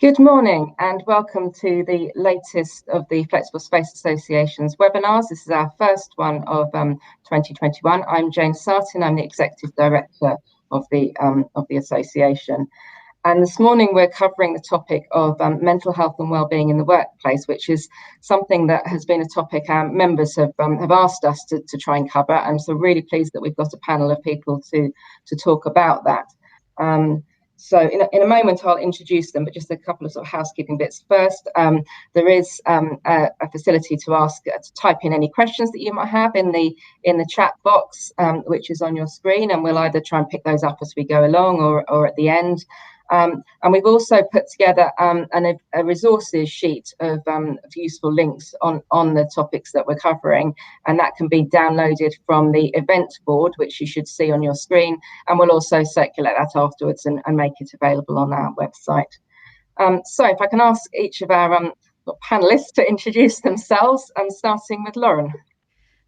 Good morning and welcome to the latest of the Flexible Space Association's webinars. This is our first one of 2021. I'm Jane Sartin. I'm the Executive Director of the association. And this morning we're covering the topic of mental health and wellbeing in the workplace, which is something that has been a topic our members have asked us to try and cover. I'm so really pleased that we've got a panel of people to talk about that. So in a moment, I'll introduce them, but just a couple of sort of housekeeping bits. First, there is a facility to type in any questions that you might have in the chat box, which is on your screen, and we'll either try and pick those up as we go along or at the end. And we've also put together a resources sheet of useful links on the topics that we're covering, and that can be downloaded from the event board, which you should see on your screen, and we'll also circulate that afterwards and make it available on our website. So if I can ask each of our panelists to introduce themselves, starting with Lauren.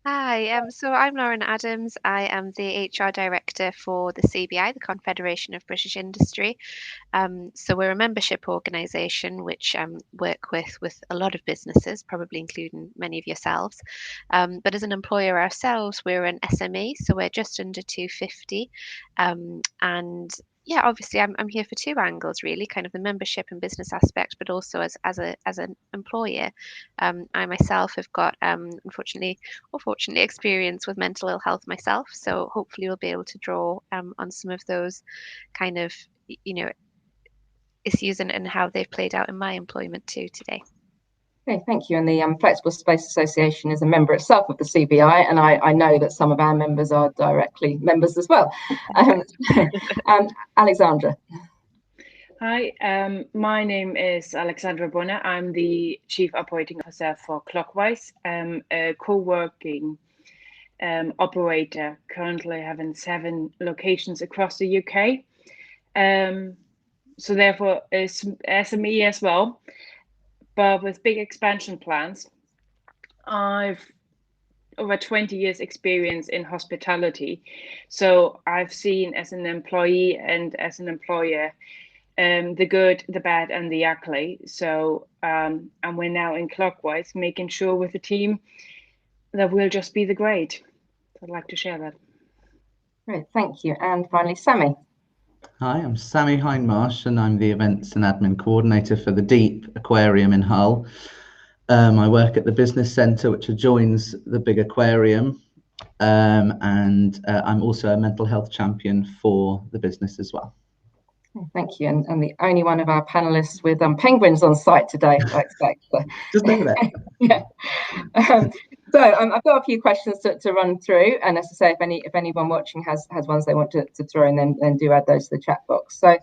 Hi, so I'm Lauren Adams. I am the HR Director for the CBI, the Confederation of British Industry. So we're a membership organisation which work with a lot of businesses, probably including many of yourselves. But as an employer ourselves, we're an SME, so we're just under 250. And yeah, obviously I'm here for two angles really, kind of the membership and business aspect, but also as an employer. I myself have got unfortunately or fortunately experience with mental ill health myself, so hopefully we'll be able to draw on some of those kind of issues and how they've played out in my employment too today. Okay, thank you. And the Flexible Space Association is a member itself of the CBI, and I know that some of our members are directly members as well. Alexandra. Hi, my name is Alexandra Brunner. I'm the Chief Operating Officer for Clockwise, a co-working operator, currently having 7 locations across the UK. So therefore is SME as well, but with big expansion plans. I've over 20 years experience in hospitality. So I've seen as an employee and as an employer, the good, the bad, and the ugly. So, and we're now in Clockwise, making sure with the team that we'll just be the great. So I'd like to share that. Great, thank you. And finally, Sami. Hi, I'm Sami Hindmarsh, and I'm the Events and Admin Coordinator for the Deep Aquarium in Hull. I work at the Business Centre, which adjoins the big aquarium, and I'm also a mental health champion for the business as well. Thank you. And the only one of our panelists with penguins on site today, I expect. Just over there. Yeah. So I've got a few questions to run through, and as I say, if anyone watching has ones they want to throw in, then do add those to the chat box. So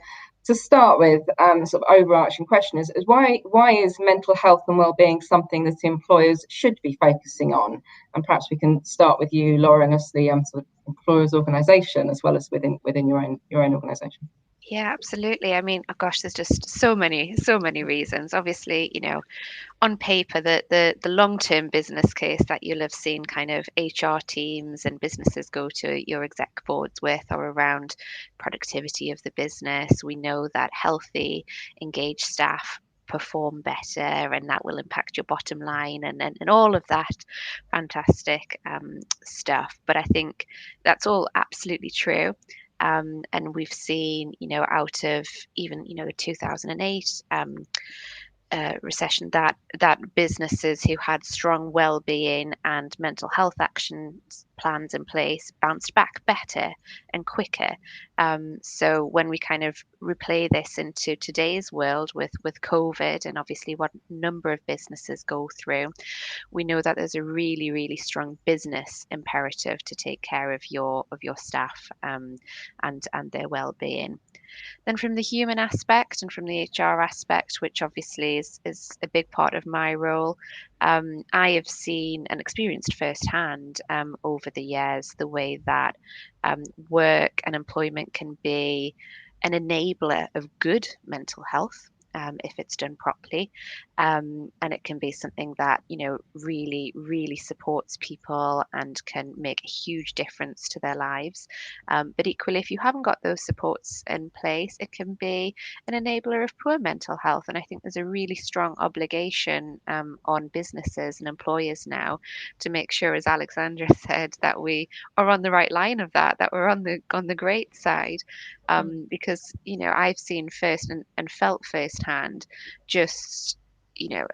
to start with, sort of overarching question is why is mental health and wellbeing something that employers should be focusing on? And perhaps we can start with you, Lauren, as the sort of employers' organisation, as well as within your own organisation. Yeah, absolutely. I mean, oh gosh, there's just so many reasons. Obviously, on paper, the long-term business case that you'll have seen kind of HR teams and businesses go to your exec boards with are around productivity of the business. We know that healthy, engaged staff perform better, and that will impact your bottom line and all of that fantastic stuff. But I think that's all absolutely true. And we've seen, out of even, the 2008 recession, that businesses who had strong well-being and mental health action plans in place bounced back better and quicker. So when we kind of replay this into today's world with COVID and obviously what number of businesses go through, we know that there's a really, really strong business imperative to take care of your staff and their well-being. Then from the human aspect and from the HR aspect, which obviously is a big part of my role, I have seen and experienced firsthand over the years the way that work and employment can be an enabler of good mental health. if it's done properly. And it can be something that, really, really supports people and can make a huge difference to their lives. But equally, if you haven't got those supports in place, it can be an enabler of poor mental health. And I think there's a really strong obligation on businesses and employers now to make sure, as Alexandra said, that we are on the right line of that we're on the great side. Because I've seen first and felt firsthand, just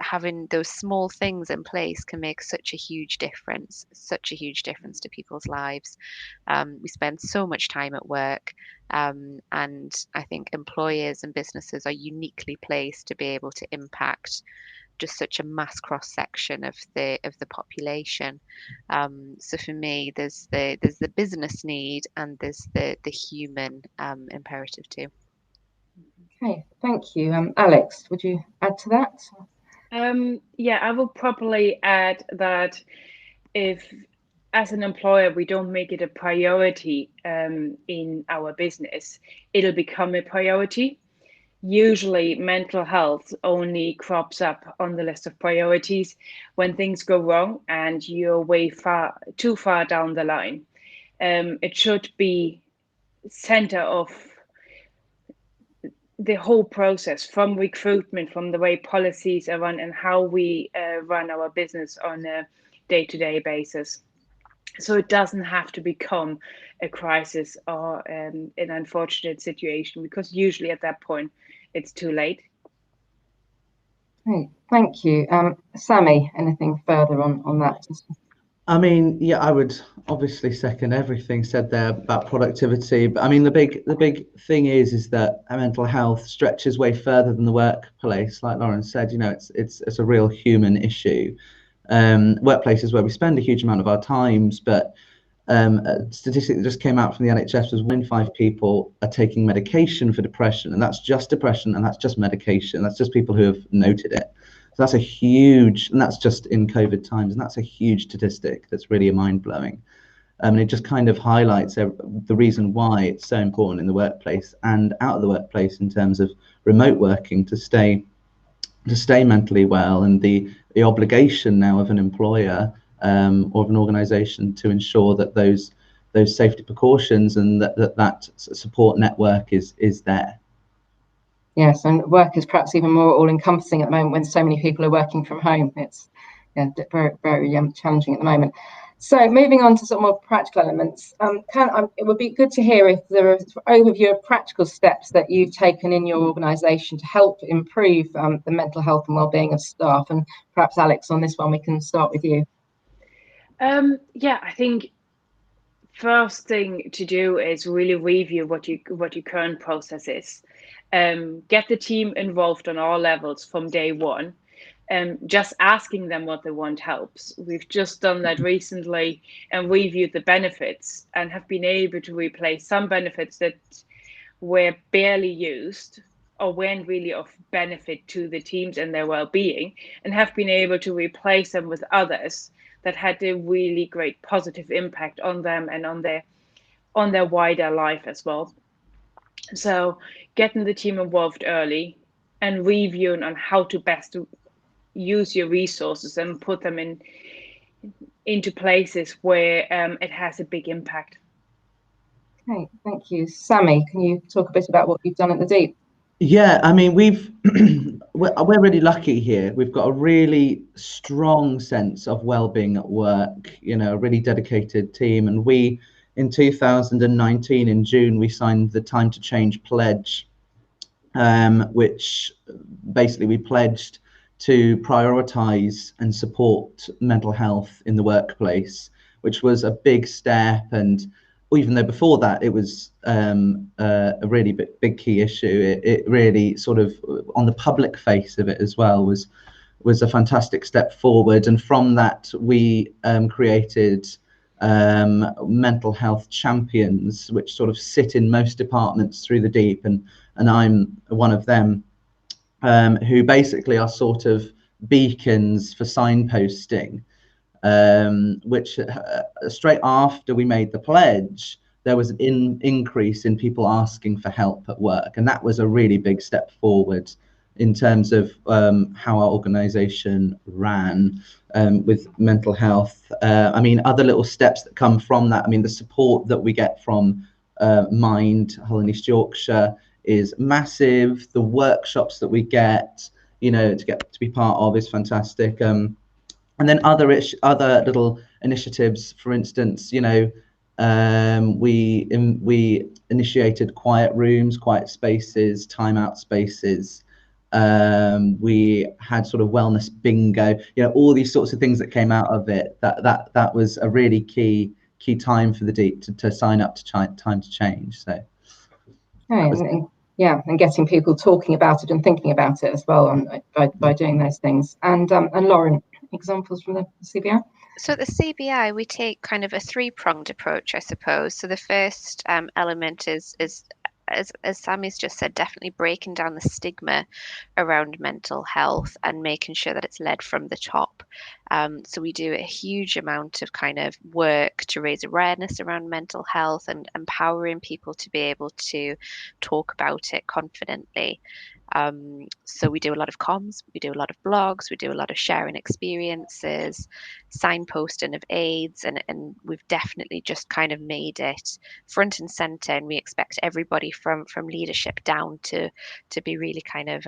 having those small things in place can make such a huge difference to people's lives. We spend so much time at work, and I think employers and businesses are uniquely placed to be able to impact just such a mass cross section of the population. So for me, there's the business need and there's the human imperative too. Okay, thank you. Alex, would you add to that? Yeah, I will probably add that if, as an employer, we don't make it a priority in our business, it'll become a priority. Usually, mental health only crops up on the list of priorities when things go wrong and you're too far down the line. It should be center of the whole process, from recruitment, from the way policies are run and how we run our business on a day-to-day basis. So it doesn't have to become a crisis or an unfortunate situation, because usually at that point it's too late. Great, thank you. Sami, anything further on that? I mean, yeah, I would obviously second everything said there about productivity. But I mean, the big thing is that mental health stretches way further than the workplace. Like Lauren said, it's a real human issue. Workplaces where we spend a huge amount of our times, but a statistic that just came out from the NHS was 1 in 5 people are taking medication for depression, and that's just depression, and that's just medication. That's just people who have noted it. So that's a huge, and that's just in COVID times, and that's a huge statistic that's really mind-blowing. And it just kind of highlights the reason why it's so important in the workplace and out of the workplace in terms of remote working to stay mentally well, and the obligation now of an employer or of an organization to ensure that those safety precautions and that support network is there. Yes, and work is perhaps even more all-encompassing at the moment when so many people are working from home. It's very, very challenging at the moment. So moving on to some more practical elements, it would be good to hear if there is an overview of practical steps that you've taken in your organisation to help improve the mental health and wellbeing of staff. And perhaps Alex, on this one, we can start with you. Yeah, I think first thing to do is really review what your current process is. Get the team involved on all levels from day one. Just asking them what they want helps. We've just done that recently and reviewed the benefits and have been able to replace some benefits that were barely used or weren't really of benefit to the teams and their well-being, and have been able to replace them with others that had a really great positive impact on them and on their wider life as well. So getting the team involved early and reviewing on how to best use your resources and put them into places where it has a big impact. Okay, thank you. Sami, can you talk a bit about what you've done at the Deep? Yeah, I mean, we're really lucky here. We've got a really strong sense of well-being at work, a really dedicated team. And we, in 2019, in June, we signed the Time to Change pledge, which basically we pledged to prioritize and support mental health in the workplace, which was a big step. And even though before that it was a really big key issue, it really sort of, on the public face of it as well, was a fantastic step forward. And from that we created mental health champions, which sort of sit in most departments through the Deep, and I'm one of them, who basically are sort of beacons for signposting, which straight after we made the pledge, there was an increase in people asking for help at work, and that was a really big step forward. in terms of how our organisation ran with mental health. I mean, other little steps that come from that. I mean, the support that we get from Mind, Hull and East Yorkshire is massive. The workshops that we get, you know, to be part of is fantastic. And then other little initiatives, for instance, you know, we initiated quiet rooms, quiet spaces, timeout spaces. We had sort of wellness bingo, you know, all these sorts of things that came out of it. That was a really key time for the Deep to sign up to Time to Change. So and getting people talking about it and thinking about it as well by doing those things. And Lauren, examples from the CBI? So at the CBI, we take kind of a three-pronged approach, I suppose. So the first element is as Sami's just said, definitely breaking down the stigma around mental health and making sure that it's led from the top. So we do a huge amount of kind of work to raise awareness around mental health and empowering people to be able to talk about it confidently. So we do a lot of comms, we do a lot of blogs, we do a lot of sharing experiences, signposting of aids, and we've definitely just kind of made it front and center, and we expect everybody from leadership down to be really kind of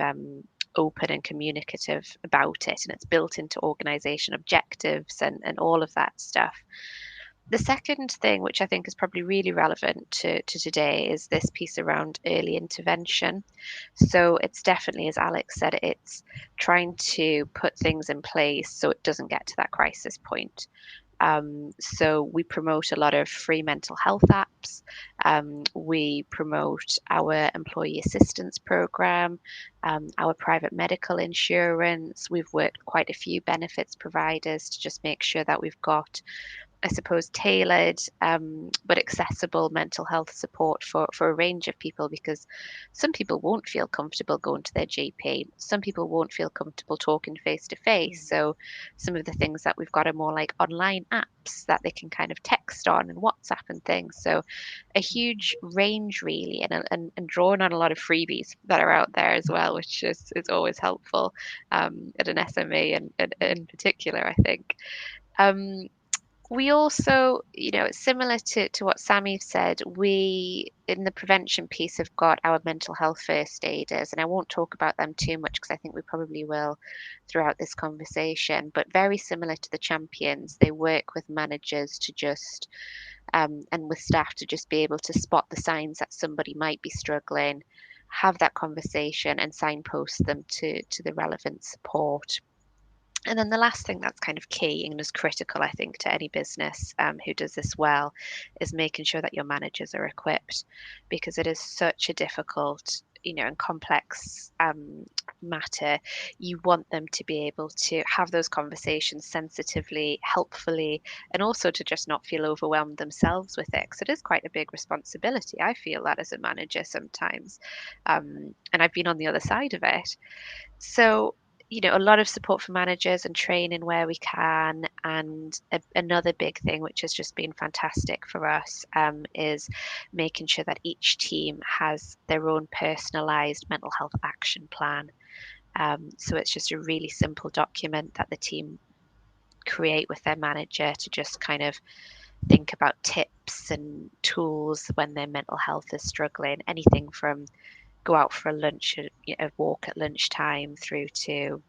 open and communicative about it, and it's built into organization objectives and all of that stuff. The second thing, which I think is probably really relevant to today, is this piece around early intervention. So it's definitely, as Alex said, it's trying to put things in place so it doesn't get to that crisis point. So we promote a lot of free mental health apps. We promote our employee assistance program, our private medical insurance. We've worked with quite a few benefits providers to just make sure that we've got, I suppose, tailored but accessible mental health support for a range of people, because some people won't feel comfortable going to their GP. Some people won't feel comfortable talking face to face. So some of the things that we've got are more like online apps that they can kind of text on and WhatsApp and things. So a huge range really, and drawing on a lot of freebies that are out there as well, which is always helpful at an SME and in particular, I think. We also, you know, similar to what Sami said, we, in the prevention piece, have got our mental health first aiders, and I won't talk about them too much because I think we probably will throughout this conversation, but very similar to the champions, they work with managers to just, and with staff to just be able to spot the signs that somebody might be struggling, have that conversation and signpost them to the relevant support. And then the last thing that's kind of key and is critical, I think, to any business who does this well is making sure that your managers are equipped, because it is such a difficult, you know, and complex matter. You want them to be able to have those conversations sensitively, helpfully, and also to just not feel overwhelmed themselves with it. Because it is quite a big responsibility. I feel that as a manager sometimes, and I've been on the other side of it. So, you know, a lot of support for managers and training where we can. And another big thing, which has just been fantastic for us, is making sure that each team has their own personalized mental health action plan. So it's just a really simple document that the team create with their manager to just kind of think about tips and tools when their mental health is struggling. Anything from go out for a lunch, a walk at lunchtime, through to,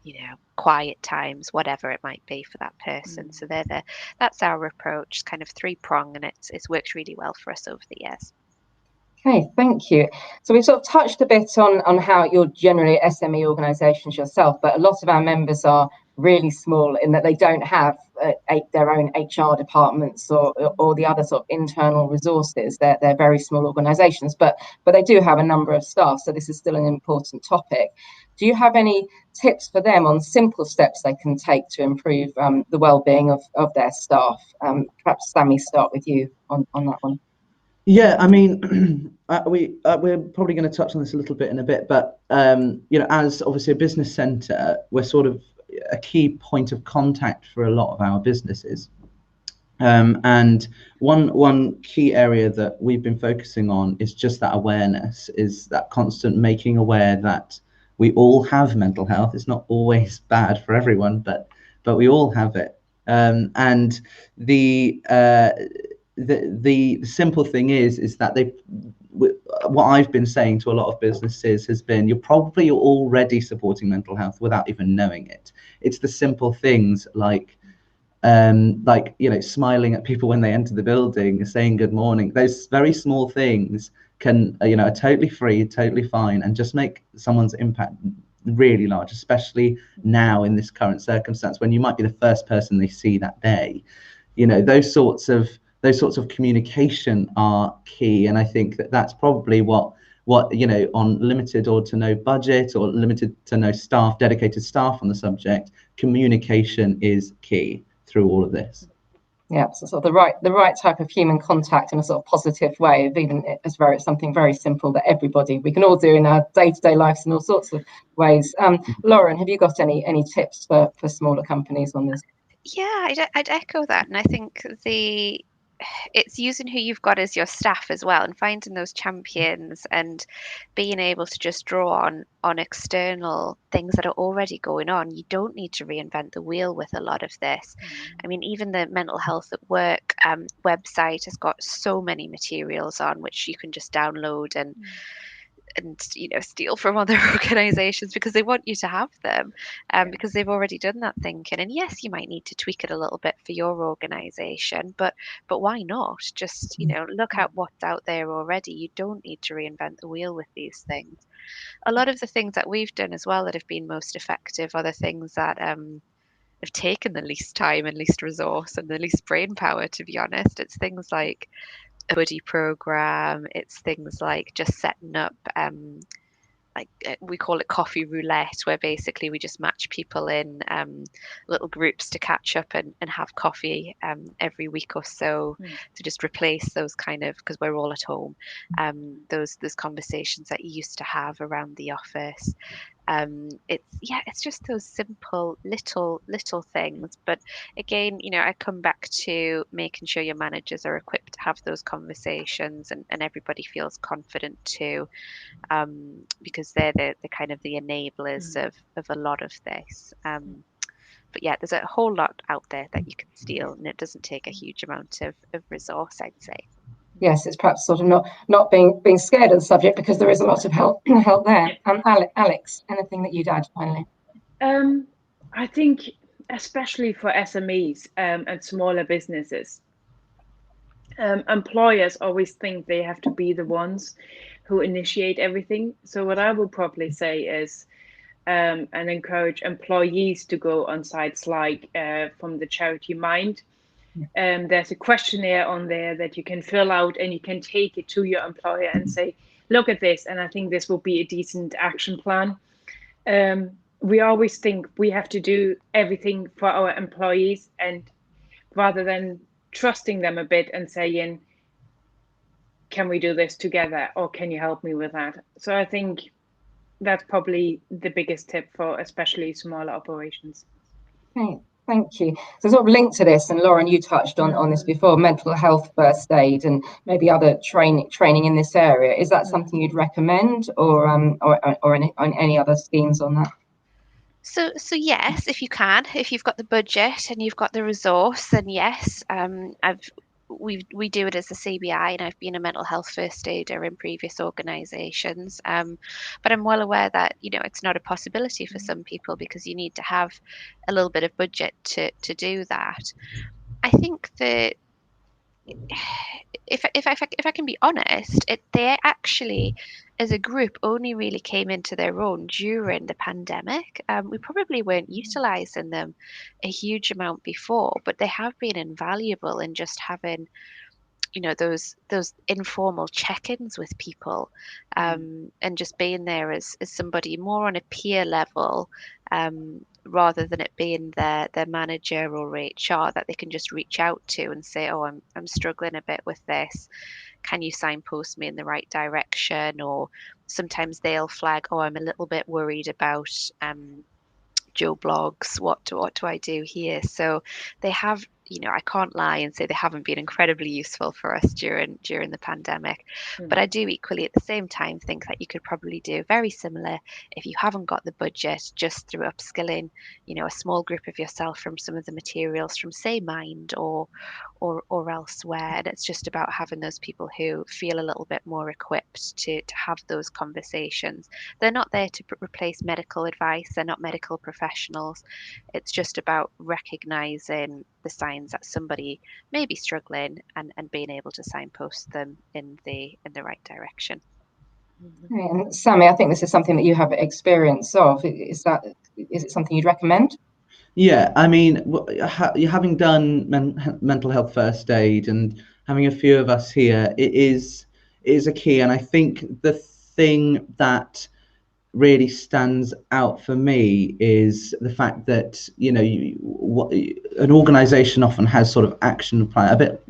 you know, quiet times, whatever it might be for that person. So that's our approach, kind of three-prong, and it's worked really well for us over the years. Okay, thank you. So we've sort of touched a bit on how you're generally SME organisations yourself, but a lot of our members are really small in that they don't have their own HR departments or the other sort of internal resources. They're very small organisations, but they do have a number of staff. So this is still an important topic. Do you have any tips for them on simple steps they can take to improve the well-being of their staff? Perhaps Sami, start with you on that one. Yeah, I mean, we're probably going to touch on this a little bit in a bit, but you know, as obviously a business centre, we're sort of a key point of contact for a lot of our businesses. And one key area that we've been focusing on is just that awareness, is that constant making aware that we all have mental health. It's not always bad for everyone, but we all have it. And the simple thing is that what I've been saying to a lot of businesses has been, you're probably already supporting mental health without even knowing it. It's the simple things like smiling at people when they enter the building, saying good morning. Those very small things can are totally free, totally fine, and just make someone's impact really large, especially now in this current circumstance when you might be the first person they see that day. Those sorts of communication are key, and I think that's probably what on limited or to no budget or limited to no staff, dedicated staff on the subject, communication is key through all of this. Yeah, so sort of the right type of human contact in a sort of positive way, of even as something very simple that we can all do in our day-to-day lives in all sorts of ways. Lauren, have you got any tips for smaller companies on this? Yeah, I'd echo that, and I think it's using who you've got as your staff as well, and finding those champions, and being able to just draw on external things that are already going on. You don't need to reinvent the wheel with a lot of this. I mean, even the mental health at work website has got so many materials on which you can just download and steal from other organizations because they want you to have them, because they've already done that thinking. And yes, you might need to tweak it a little bit for your organization, but why not just look at what's out there already. You don't need to reinvent the wheel with these things. A lot of the things that we've done as well that have been most effective are the things that have taken the least time and least resource and the least brain power, to be honest. It's things like a buddy program. It's things like just setting up we call it coffee roulette, where basically we just match people in little groups to catch up and have coffee every week or so, to just replace those kind of, because we're all at home, those conversations that you used to have around the office. It's just those simple little things. But again, I come back to making sure your managers are equipped to have those conversations, and everybody feels confident too, because they're the kind of the enablers of a lot of this. But yeah, there's a whole lot out there that you can steal, and it doesn't take a huge amount of resource, I'd say. Yes, it's perhaps sort of not being scared of the subject, because there is a lot of help there. Alex, anything that you'd add finally? I think especially for SMEs and smaller businesses, employers always think they have to be the ones who initiate everything. So what I would probably say is, and encourage employees to go on sites like from the charity Mind. There's a questionnaire on there that you can fill out, and you can take it to your employer and say, look at this, and I think this will be a decent action plan. We always think we have to do everything for our employees, and rather than trusting them a bit and saying, can we do this together, or can you help me with that? So I think that's probably the biggest tip for especially smaller operations. Okay, thank you. So sort of linked to this, and Lauren, you touched on this before, mental health first aid and maybe other training in this area. Is that something you'd recommend, or any other schemes on that? So yes, if you can, if you've got the budget and you've got the resource, then yes. We do it as a CBI, and I've been a mental health first aider in previous organisations. But I'm well aware that it's not a possibility for some people, because you need to have a little bit of budget to do that. I think that if I can be honest, they actually, as a group, only really came into their own during the pandemic. We probably weren't utilising them a huge amount before, but they have been invaluable in just having those informal check-ins with people, and just being there as somebody more on a peer level, rather than it being their manager or HR that they can just reach out to and say, oh, I'm struggling a bit with this, can you signpost me in the right direction? Or sometimes they'll flag, oh, I'm a little bit worried about Joe Blogs, what do I do here? So they have I can't lie and say they haven't been incredibly useful for us during the pandemic. But I do equally at the same time think that you could probably do very similar if you haven't got the budget, just through upskilling, a small group of yourself from some of the materials from, say, Mind or elsewhere. And it's just about having those people who feel a little bit more equipped to have those conversations. They're not there to replace medical advice. They're not medical professionals. It's just about recognizing the signs that somebody may be struggling and being able to signpost them in the right direction. And Sami, I think this is something that you have experience of. Is it something you'd recommend? Yeah, I mean, having done mental health first aid and having a few of us here, it is a key. And I think the thing that really stands out for me is the fact that an organization often has sort of action plan, a bit,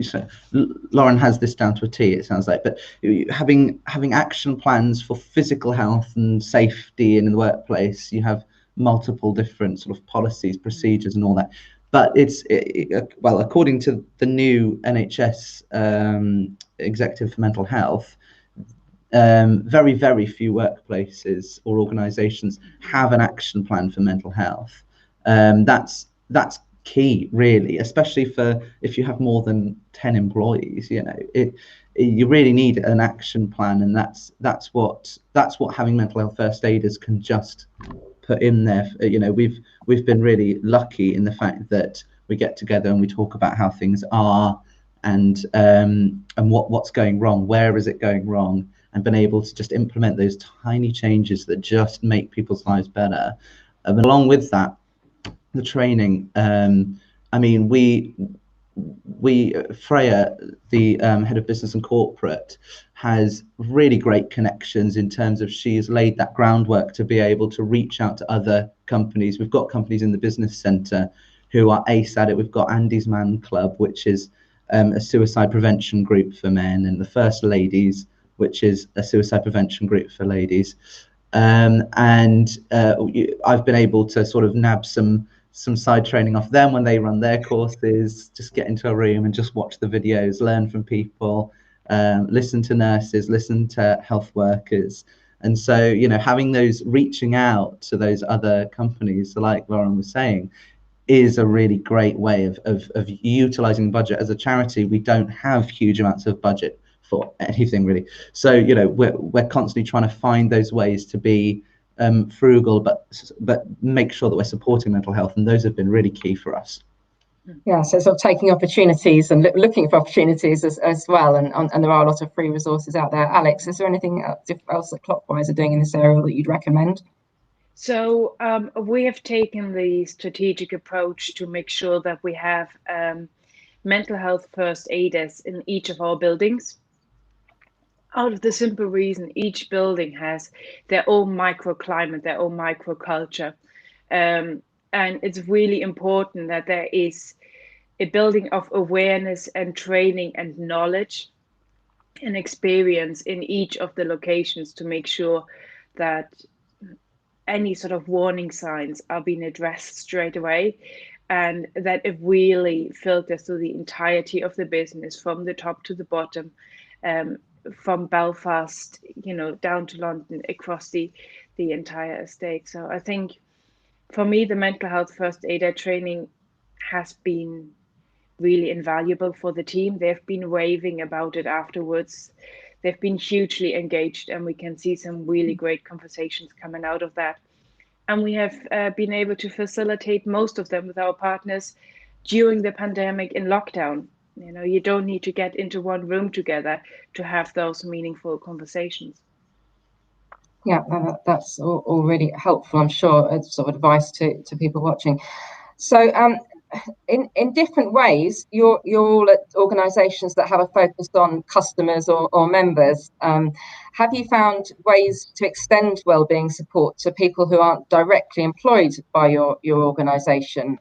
Lauren has this down to a T, it sounds like, but having action plans for physical health and safety in the workplace. You have multiple different sort of policies, procedures and all that, but well, according to the new NHS executive for mental health, very, very few workplaces or organizations have an action plan for mental health. That's key, really, especially for if you have more than 10 employees. You really need an action plan, and that's what having mental health first aiders can just put in there. We've been really lucky in the fact that we get together and we talk about how things are and what's going wrong, where is it going wrong, and been able to just implement those tiny changes that just make people's lives better. And along with that, the training. I mean, we Freya, the head of business and corporate, has really great connections in terms of she has laid that groundwork to be able to reach out to other companies. We've got companies in the business centre who are ace at it. We've got Andy's Man Club, which is a suicide prevention group for men, and the First Ladies, which is a suicide prevention group for ladies. I've been able to sort of nab some side training off them when they run their courses. Just get into a room and just watch the videos, learn from people, listen to nurses, listen to health workers. And so, having those, reaching out to those other companies, like Lauren was saying, is a really great way of utilizing budget. As a charity, we don't have huge amounts of budget for anything, really. So we're constantly trying to find those ways to be frugal, but make sure that we're supporting mental health, and those have been really key for us. Yeah, so sort of taking opportunities and looking for opportunities as well, and there are a lot of free resources out there. Alex, is there anything else that Clockwise are doing in this area that you'd recommend? So we have taken the strategic approach to make sure that we have mental health first aiders in each of our buildings. Out of the simple reason, each building has their own microclimate, their own microculture. And it's really important that there is a building of awareness and training and knowledge and experience in each of the locations to make sure that any sort of warning signs are being addressed straight away, and that it really filters through the entirety of the business from the top to the bottom, from Belfast, down to London, across the entire estate. So I think for me, the mental health first aider training has been really invaluable for the team. They've been raving about it afterwards. They've been hugely engaged, and we can see some really great conversations coming out of that. And we have been able to facilitate most of them with our partners during the pandemic in lockdown. You don't need to get into one room together to have those meaningful conversations. Yeah, that's all really helpful, I'm sure, as sort of advice to people watching. So in different ways, you're all at organisations that have a focus on customers or members, have you found ways to extend wellbeing support to people who aren't directly employed by your organisation?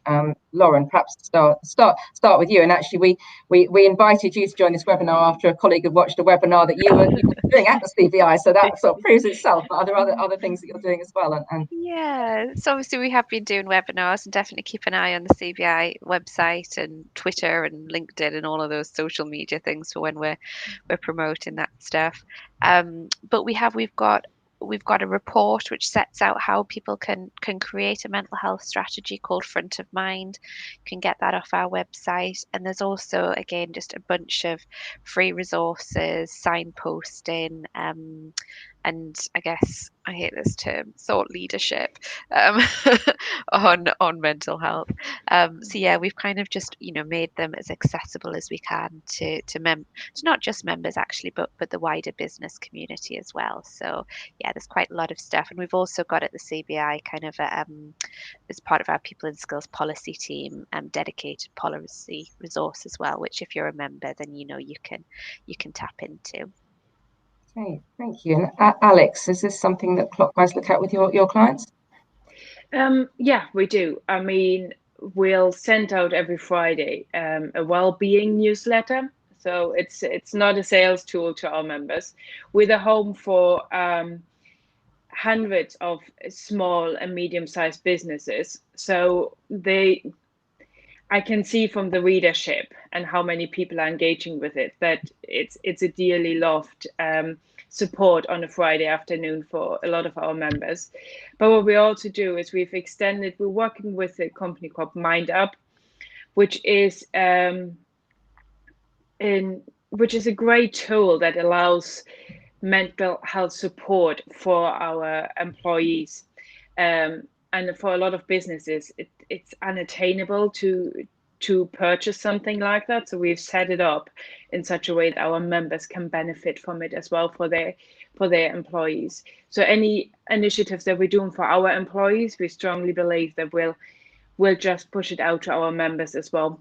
Lauren, perhaps start with you. And actually, we invited you to join this webinar after a colleague had watched a webinar that you were doing at the CBI, so that sort of proves itself. But are there other things that you're doing as well? Yeah, so obviously we have been doing webinars, and definitely keep an eye on the CBI website and Twitter and LinkedIn and all of those social media things for when we're promoting that stuff. But we've got a report which sets out how people can create a mental health strategy called Front of Mind. You can get that off our website. And there's also, again, just a bunch of free resources, signposting, and I guess I hate this term, thought leadership, on mental health. So yeah, we've kind of just made them as accessible as we can to not just members actually, but the wider business community as well. So yeah, there's quite a lot of stuff, and we've also got at the CBI kind of as part of our people and skills policy team, dedicated policy resource as well, which if you're a member, then you can tap into. Okay, thank you. And Alex, is this something that Clockwise look at with your clients? Yeah, we do. I mean, we'll send out every Friday a Wellbeing newsletter. So it's not a sales tool to our members. We're the home for hundreds of small and medium-sized businesses. So I can see from the readership and how many people are engaging with it that it's a dearly loved support on a Friday afternoon for a lot of our members. But what we also do is we're working with a company called Mind Up, which is a great tool that allows mental health support for our employees. And for a lot of businesses, it's unattainable to purchase something like that. So we've set it up in such a way that our members can benefit from it as well for their employees. So any initiatives that we're doing for our employees, we strongly believe that we'll just push it out to our members as well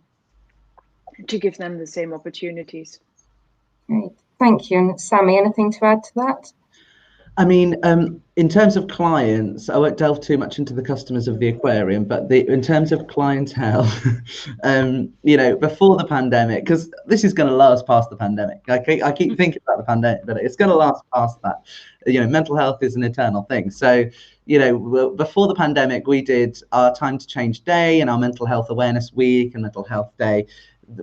to give them the same opportunities. Great, thank you. And Sami, anything to add to that? I mean, in terms of clients, I won't delve too much into the customers of the aquarium, but in terms of clientele, before the pandemic, because this is going to last past the pandemic. I keep thinking about the pandemic, but it's going to last past that. Mental health is an eternal thing. So, before the pandemic, we did our Time to Change Day and our Mental Health Awareness Week and Mental Health Day.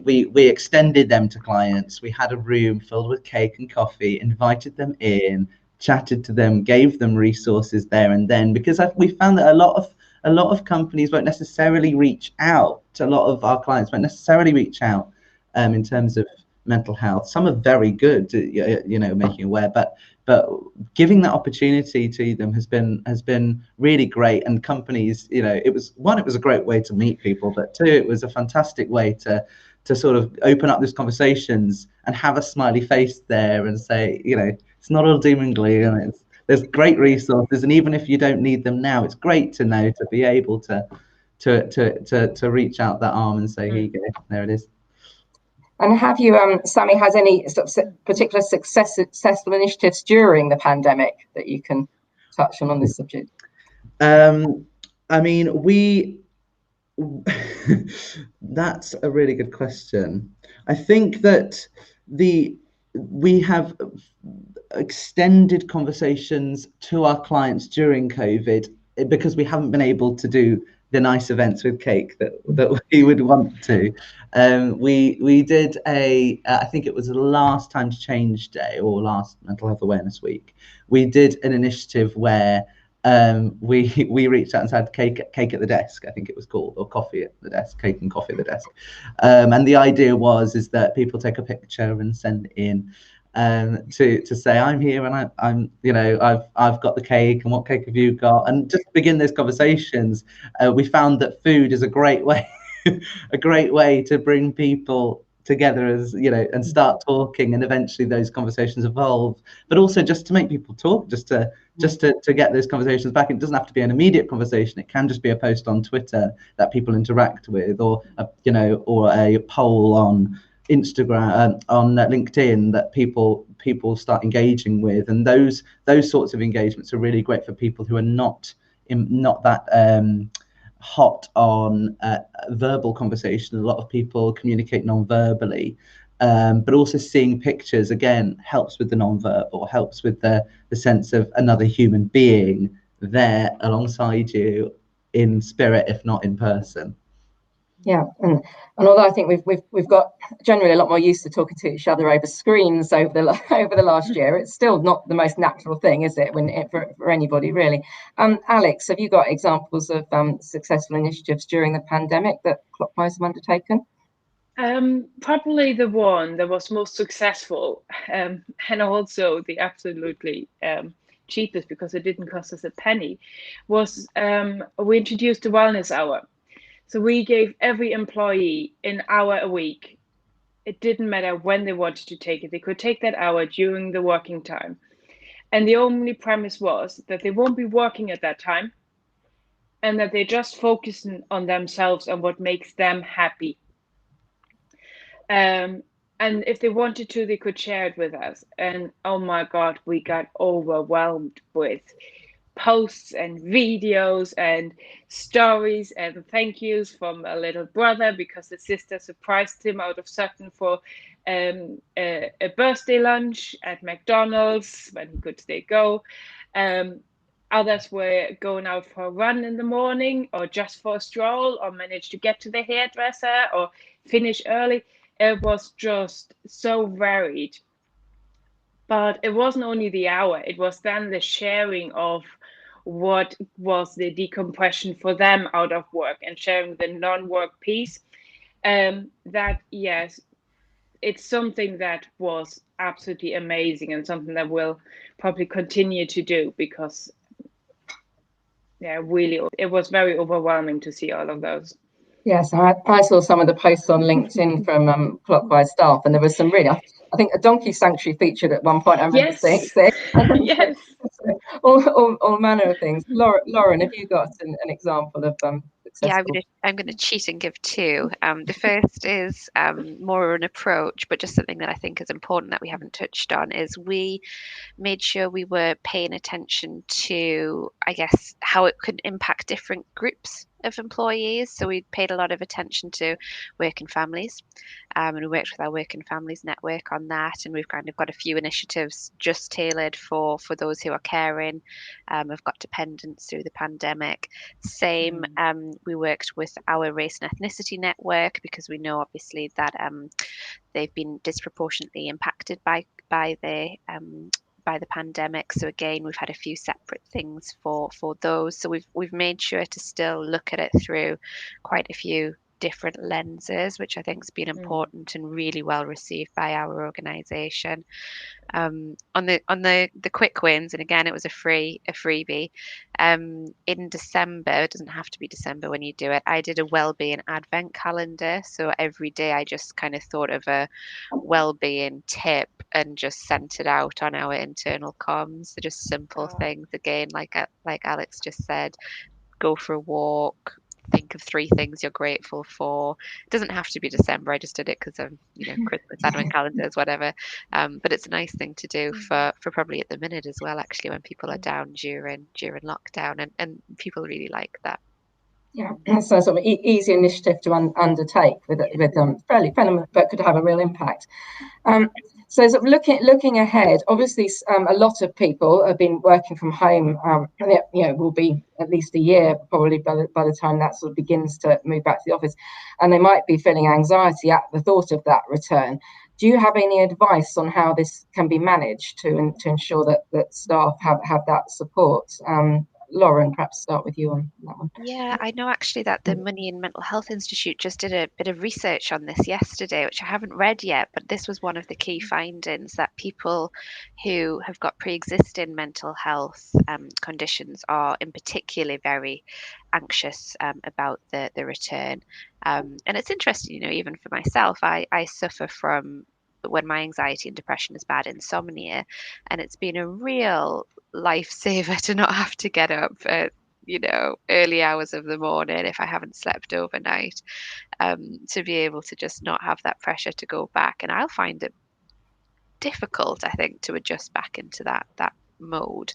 We extended them to clients. We had a room filled with cake and coffee, invited them in, chatted to them, gave them resources there and then, because we found that a lot of companies won't necessarily reach out to a lot of our clients, won't necessarily reach out in terms of mental health. Some are very good, making aware, but giving that opportunity to them has been really great. And companies, it was a great way to meet people, but two, it was a fantastic way to sort of open up these conversations and have a smiley face there and say, it's not all doom and gloom. There's great resources, and even if you don't need them now, it's great to know, to be able to reach out that arm and say, here you go, there it is. And have you, Sami, has any sort of particular successful initiatives during the pandemic that you can touch on this subject? I mean, that's a really good question. I think that we have extended conversations to our clients during COVID because we haven't been able to do the nice events with cake that we would want to. We did I think it was the last Time to Change Day or last Mental Health Awareness Week. We did an initiative where we reached out and said cake at the desk, I think it was called, or coffee at the desk, cake and coffee at the desk. And the idea is that people take a picture and send it in to say, I'm here and I've got the cake, and what cake have you got? And just begin those conversations. We found that food is a great way to bring people together, as and start talking, and eventually those conversations evolve. But also just to make people talk, just to get those conversations back. It doesn't have to be an immediate conversation. It can just be a post on Twitter that people interact with, or a poll on Instagram, on LinkedIn that people start engaging with, and those sorts of engagements are really great for people who are not that hot on verbal conversation. A lot of people communicate non-verbally, but also seeing pictures again helps with the non-verbal, helps with the sense of another human being there alongside you in spirit, if not in person. Yeah, and although I think we've got generally a lot more used to talking to each other over screens over the last year, it's still not the most natural thing, is it, for anybody really? Alex, have you got examples of successful initiatives during the pandemic that Clockwise have undertaken? Probably the one that was most successful, and also the absolutely cheapest, because it didn't cost us a penny, was we introduced the wellness hour. So we gave every employee an hour a week. It didn't matter when they wanted to take it. They could take that hour during the working time. And the only premise was that they won't be working at that time, and that they're just focusing on themselves and what makes them happy. And if they wanted to, they could share it with us. And oh my God, we got overwhelmed with posts and videos and stories and thank yous from a little brother because the sister surprised him out of Sartin for a birthday lunch at McDonald's when he could stay go. Others were going out for a run in the morning, or just for a stroll, or managed to get to the hairdresser, or finish early. It was just so varied. But it wasn't only the hour, it was then the sharing of what was the decompression for them out of work, and sharing the non-work piece. That, yes, it's something that was absolutely amazing, and something that we'll probably continue to do, because yeah, really, it was very overwhelming to see all of those. Yes, I saw some of the posts on LinkedIn from Clockwise staff, and there was some really, I think a donkey sanctuary featured at one point. I remember seeing yes, all manner of things. Lauren, have you got an example of successful? Yeah, I'm gonna cheat and give two. The first is more an approach, but just something that I think is important that we haven't touched on, is we made sure we were paying attention to, I guess, how it could impact different groups of employees. So we paid a lot of attention to working families, and we worked with our working families network on that. And we've kind of got a few initiatives just tailored for those who are caring, have got dependents through the pandemic. Same, we worked with our race and ethnicity network, because we know obviously that they've been disproportionately impacted by the pandemic. So again, we've had a few separate things for those. So we've made sure to still look at it through quite a few different lenses, which I think has been important and really well received by our organisation. On the quick wins, and again, it was a freebie. In December, it doesn't have to be December when you do it. I did a Wellbeing advent calendar, so every day I just kind of thought of a Wellbeing tip and just sent it out on our internal comms. So just simple things, again, like Alex just said, go for a walk, think of 3 things you're grateful for. It doesn't have to be December. I just did it because of Christmas advent calendars, whatever. But it's a nice thing to do for probably at the minute as well, actually, when people are down during lockdown, and people really like that. Yeah, so sort of easy initiative to undertake with fairly, but could have a real impact. So sort of looking ahead, obviously a lot of people have been working from home, and it will be at least a year probably by the time that sort of begins to move back to the office, and they might be feeling anxiety at the thought of that return. Do you have any advice on how this can be managed to ensure that staff have that support? Lauren, perhaps start with you on that one. Yeah, I know actually that the Money and Mental Health Institute just did a bit of research on this yesterday, which I haven't read yet, but this was one of the key findings, that people who have got pre-existing mental health conditions are in particular very anxious about the return. And it's interesting, even for myself, I suffer from, when my anxiety and depression is bad, insomnia, and it's been a real lifesaver to not have to get up at early hours of the morning if I haven't slept overnight, to be able to just not have that pressure to go back. And I'll find it difficult, I think, to adjust back into that mode.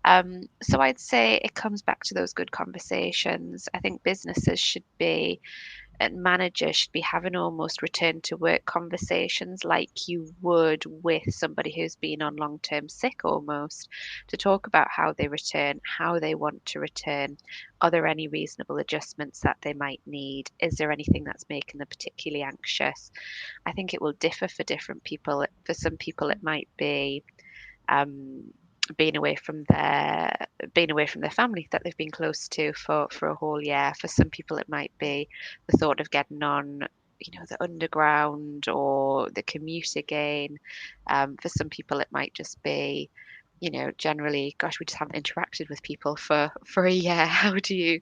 So I'd say it comes back to those good conversations. I think businesses should be, and managers should be having almost return to work conversations like you would with somebody who's been on long-term sick, almost, to talk about how they return, how they want to return. Are there any reasonable adjustments that they might need? Is there anything that's making them particularly anxious? I think it will differ for different people. For some people, it might be being away from their family that they've been close to for a whole year. For some people, it might be the thought of getting on, the underground or the commute again. For some people, it might just be, generally, gosh, we just haven't interacted with people for a year. How do you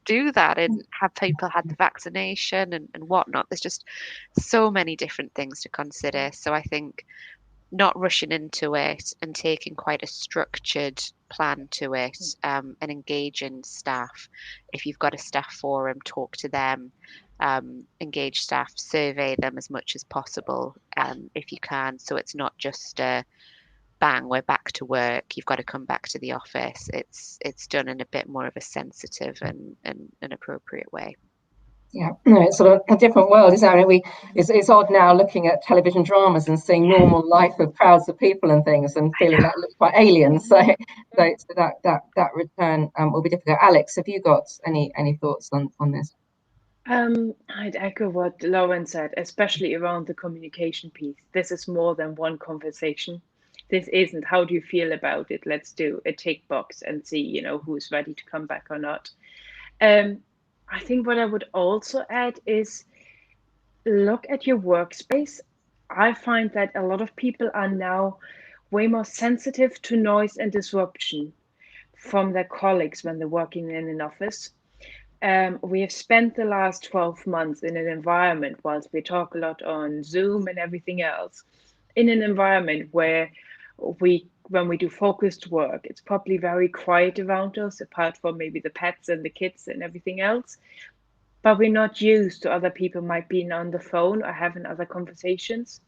do that and have people had the vaccination and whatnot? There's just so many different things to consider. So I think not rushing into it and taking quite a structured plan to it, and engaging staff. If you've got a staff forum, talk to them, engage staff, survey them as much as possible, if you can. So it's not just a bang, we're back to work, you've got to come back to the office. It's done in a bit more of a sensitive and an appropriate way. Yeah, no, it's sort of a different world, isn't it? I mean, it's odd now looking at television dramas and seeing normal life of crowds of people and things, and feeling that looks quite alien. So that return will be difficult. Alex, have you got any thoughts on this? I'd echo what Lauren said, especially around the communication piece. This is more than one conversation. This isn't how do you feel about it? Let's do a tick box and see, who's ready to come back or not. I think what I would also add is look at your workspace. I find that a lot of people are now way more sensitive to noise and disruption from their colleagues when they're working in an office. We have spent the last 12 months in an environment, whilst we talk a lot on Zoom and everything else, in an environment where when we do focused work, it's probably very quiet around us, apart from maybe the pets and the kids and everything else. But we're not used to other people might be on the phone or having other conversations.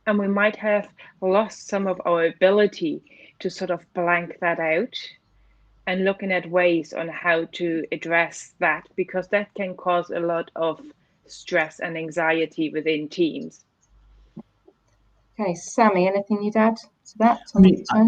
And we might have lost some of our ability to sort of blank that out and looking at ways on how to address that, because that can cause a lot of stress and anxiety within teams. Okay, Sami, anything you'd add to that?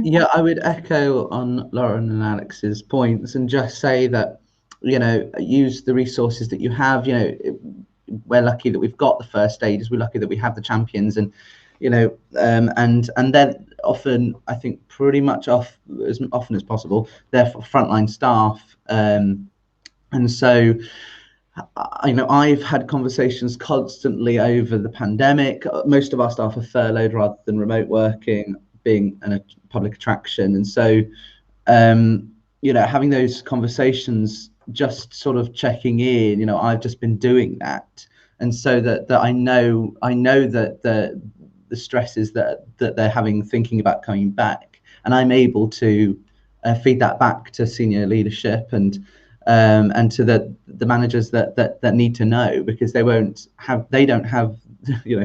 Yeah, I would echo on Lauren and Alex's points and just say that, use the resources that you have. We're lucky that we've got the first aiders. We're lucky that we have the champions, and and then often, I think pretty much as often as possible, they're frontline staff, and so I've had conversations constantly over the pandemic. Most of our staff are furloughed rather than remote working, being a public attraction, and so having those conversations, just sort of checking in. I've just been doing that, and so that I know that the stresses that they're having thinking about coming back, and I'm able to feed that back to senior leadership and to the managers that need to know, because they don't have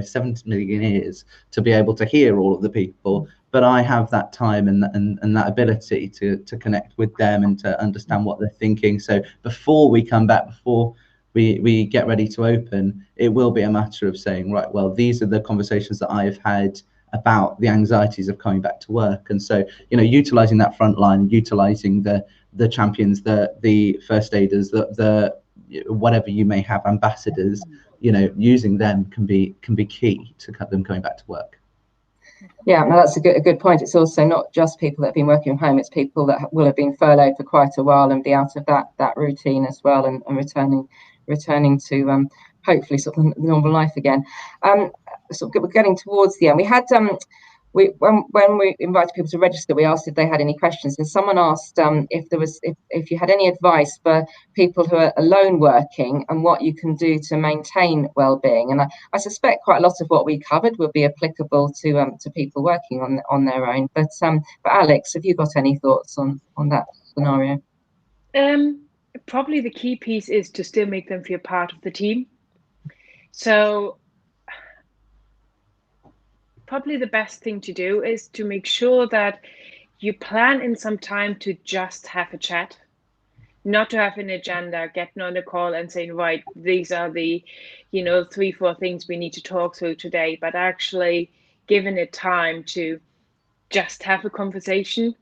70 million ears to be able to hear all of the people, but I have that time and that ability to connect with them and to understand what they're thinking. So before we come back, before we get ready to open, it will be a matter of saying, right, well, these are the conversations that I've had about the anxieties of coming back to work. And so, utilizing that front line, utilizing the champions, the first aiders, the whatever you may have, ambassadors, using them can be key to them coming back to work. Yeah, no, that's a good point. It's also not just people that have been working from home, it's people that will have been furloughed for quite a while and be out of that routine as well, and returning to hopefully sort of normal life again. So we're getting towards the end. We had when we invited people to register, we asked if they had any questions, and someone asked if you had any advice for people who are alone working and what you can do to maintain well-being. And I suspect quite a lot of what we covered will be applicable to people working on their own. But Alex, have you got any thoughts on that scenario? Probably the key piece is to still make them feel part of the team. So probably the best thing to do is to make sure that you plan in some time to just have a chat, not to have an agenda, getting on a call and saying, right, these are the, 3-4 things we need to talk through today, but actually giving it time to just have a conversation.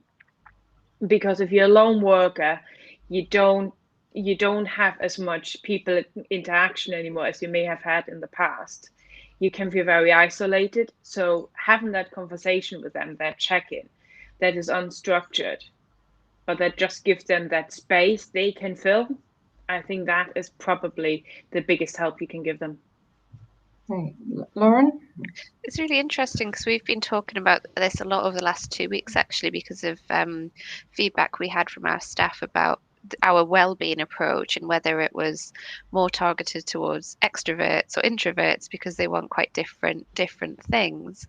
Because if you're a lone worker, you don't have as much people interaction anymore as you may have had in the past. You can feel very isolated. So having that conversation with them, that check-in, that is unstructured, but that just gives them that space they can fill, I think that is probably the biggest help you can give them. Hey, Lauren? It's really interesting because we've been talking about this a lot over the last 2 weeks, actually, because of feedback we had from our staff about our well-being approach and whether it was more targeted towards extroverts or introverts, because they want quite different things.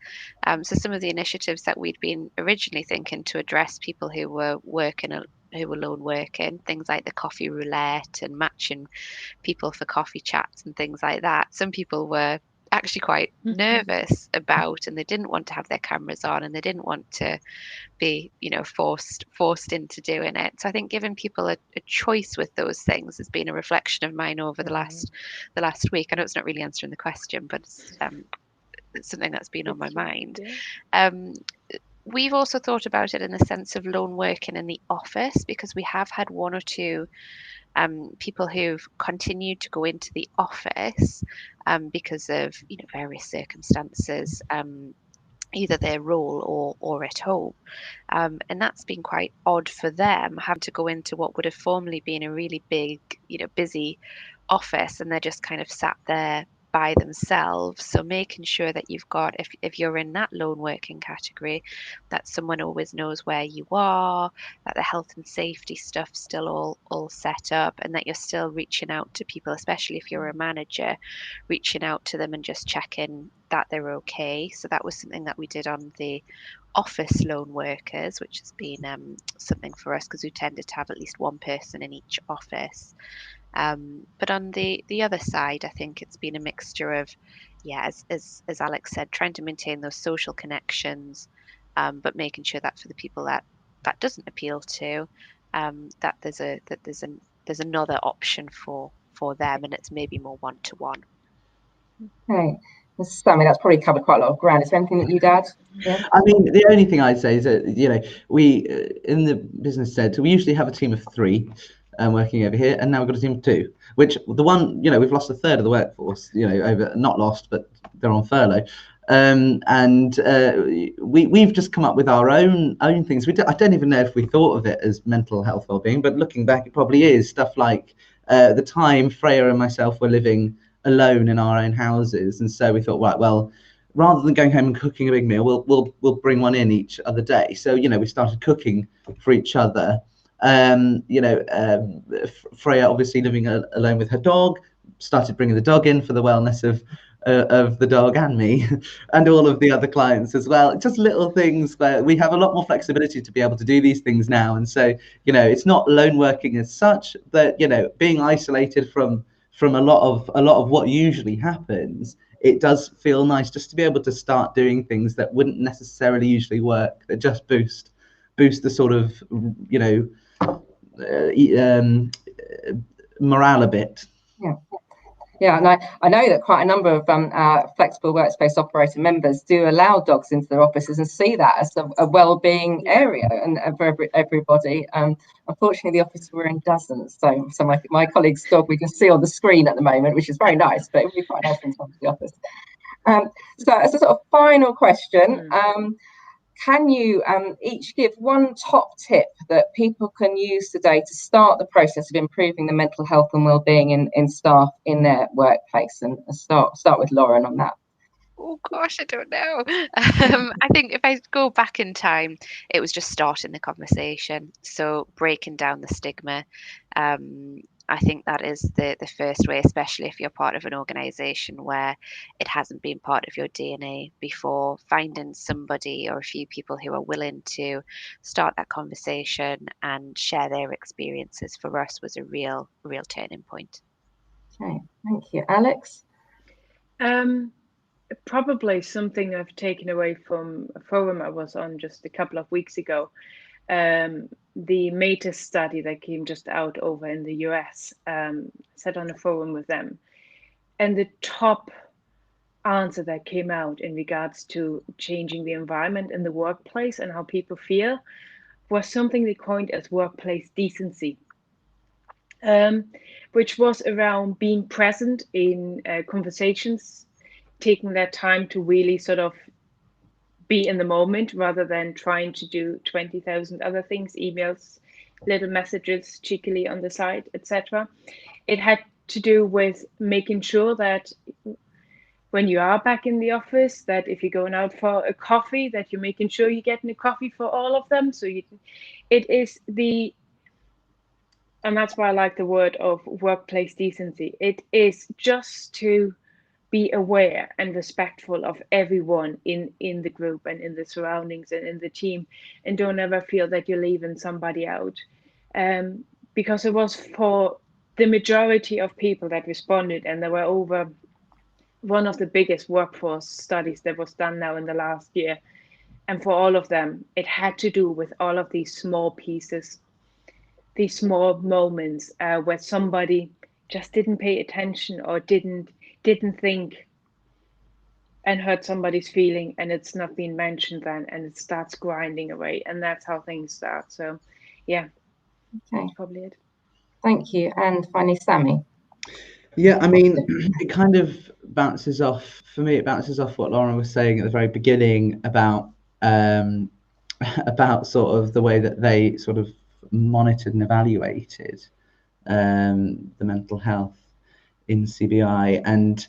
So some of the initiatives that we'd been originally thinking to address people who were lone working, things like the coffee roulette and matching people for coffee chats and things like that. Some people were actually quite nervous about, and they didn't want to have their cameras on, and they didn't want to be, forced into doing it. So I think giving people a choice with those things has been a reflection of mine over the last week. I know it's not really answering the question, but it's something that's been on my mind. We've also thought about it in the sense of lone working in the office, because we have had 1 or 2 people who've continued to go into the office because of various circumstances, either their role or at home, and that's been quite odd for them, having to go into what would have formerly been a really big, busy office, and they're just kind of sat there by themselves. So making sure that you've got, if you're in that lone working category, that someone always knows where you are, that the health and safety stuff's still all set up, and that you're still reaching out to people, especially if you're a manager, reaching out to them and just checking that they're okay. So that was something that we did on the office lone workers, which has been something for us because we tended to have at least 1 person in each office. But on the other side, I think it's been a mixture of, as Alex said, trying to maintain those social connections, but making sure that for the people that doesn't appeal to, that there's another option for them, and it's maybe more one-to-one. Okay. Sami, that's probably covered quite a lot of ground. Is there anything that you'd add? Yeah. I mean, the only thing I'd say is that, we in the business centre, we usually have a team of 3 working over here, and now we've got a team of 2, which the one, we've lost a third of the workforce, not lost, but they're on furlough. And we've just come up with our own things. I don't even know if we thought of it as mental health wellbeing, but looking back, it probably is stuff like the time Freya and myself were living alone in our own houses, and so we thought, right, well, rather than going home and cooking a big meal, we'll bring one in each other day. So we started cooking for each other. Freya, obviously living alone with her dog, started bringing the dog in for the wellness of the dog and me and all of the other clients as well. Just little things where we have a lot more flexibility to be able to do these things now. And so it's not lone working as such, but being isolated from a lot of what usually happens, it does feel nice just to be able to start doing things that wouldn't necessarily usually work, that just boost the sort of morale a bit. Yeah, and I know that quite a number of our flexible workspace operator members do allow dogs into their offices and see that as a well-being area and for everybody. Unfortunately, the office we're in doesn't. So my colleague's dog we can see on the screen at the moment, which is very nice, but it would be quite nice when it comes to the office. So as a sort of final question, can you each give one top tip that people can use today to start the process of improving the mental health and well-being in staff in their workplace? And start with Lauren on that. Oh gosh, I don't know. I think if I go back in time, it was just starting the conversation. So breaking down the stigma. Um, I think that is the first way, especially if you're part of an organization where it hasn't been part of your DNA before. Finding somebody or a few people who are willing to start that conversation and share their experiences for us was a real turning point. Okay, thank you. Alex? Probably something I've taken away from a forum I was on just a couple of weeks ago. The Matus study that came just out over in the US, sat on a forum with them. And the top answer that came out in regards to changing the environment in the workplace and how people feel was something they coined as workplace decency, which was around being present in conversations, taking that time to really sort of be in the moment rather than trying to do 20,000 other things, emails, little messages cheekily on the side, etc. It had to do with making sure that when you are back in the office, that if you're going out for a coffee, that you're making sure you're getting a coffee for all of them. So it is and that's why I like the word of workplace decency. It is just to be aware and respectful of everyone in the group and in the surroundings and in the team, and don't ever feel that you're leaving somebody out. Because it was for the majority of people that responded, and there were over one of the biggest workforce studies that was done now in the last year. And for all of them, it had to do with all of these small pieces, these small moments where somebody just didn't pay attention or didn't think and hurt somebody's feeling, and it's not being mentioned then, and it starts grinding away, and that's how things start. So yeah, Okay, that's probably it. thank you. And finally, Sami. Yeah, I mean, it kind of bounces off, for me, it bounces off what Lauren was saying at the very beginning about about sort of the way that they sort of monitored and evaluated the mental health in CBI. And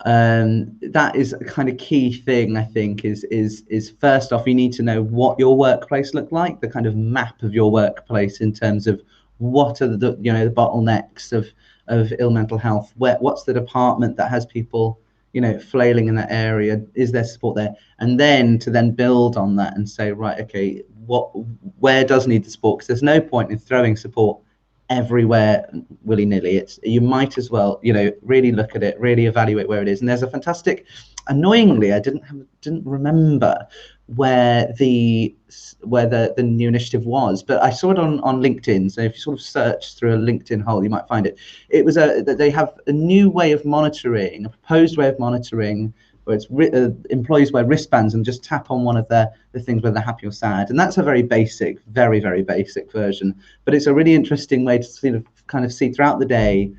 that is a kind of key thing, I think, is first off, you need to know what your workplace looked like, the kind of map of your workplace in terms of what are the the bottlenecks of ill mental health, what's the department that has people flailing in that area, is there support there, and then to build on that and say, right, okay, where does need the support, because there's no point in throwing support everywhere willy-nilly. You might as well really look at it, really evaluate where it is. And there's a fantastic, annoyingly I didn't remember where the new initiative was, but I saw it on LinkedIn. So if you sort of search through a LinkedIn hole, you might find it. It was that they have a new way of monitoring, a proposed way of monitoring, where it's employees wear wristbands and just tap on one of the things whether they're happy or sad. And that's a very basic, very, very basic version. But it's a really interesting way to kind of see throughout the day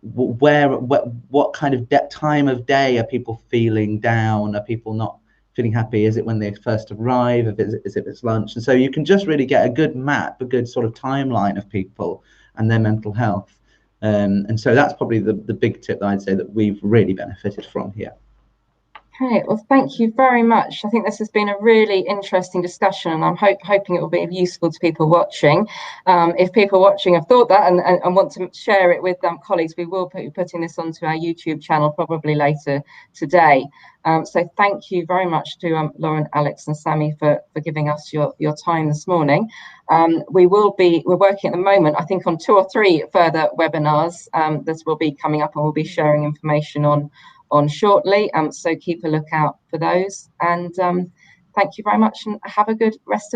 what kind of time of day are people feeling down? Are people not feeling happy? Is it when they first arrive? Is it it's lunch? And so you can just really get a good map, a good sort of timeline of people and their mental health. And so that's probably the big tip that I'd say that we've really benefited from here. Okay, well, thank you very much. I think this has been a really interesting discussion, and I'm hoping it will be useful to people watching. If people watching have thought that and want to share it with colleagues, we will be putting this onto our YouTube channel probably later today. So thank you very much to Lauren, Alex and Sami for giving us your time this morning. We're working at the moment, I think, on 2 or 3 further webinars that will be coming up, and we'll be sharing information on shortly, so keep a lookout for those, and thank you very much and have a good rest of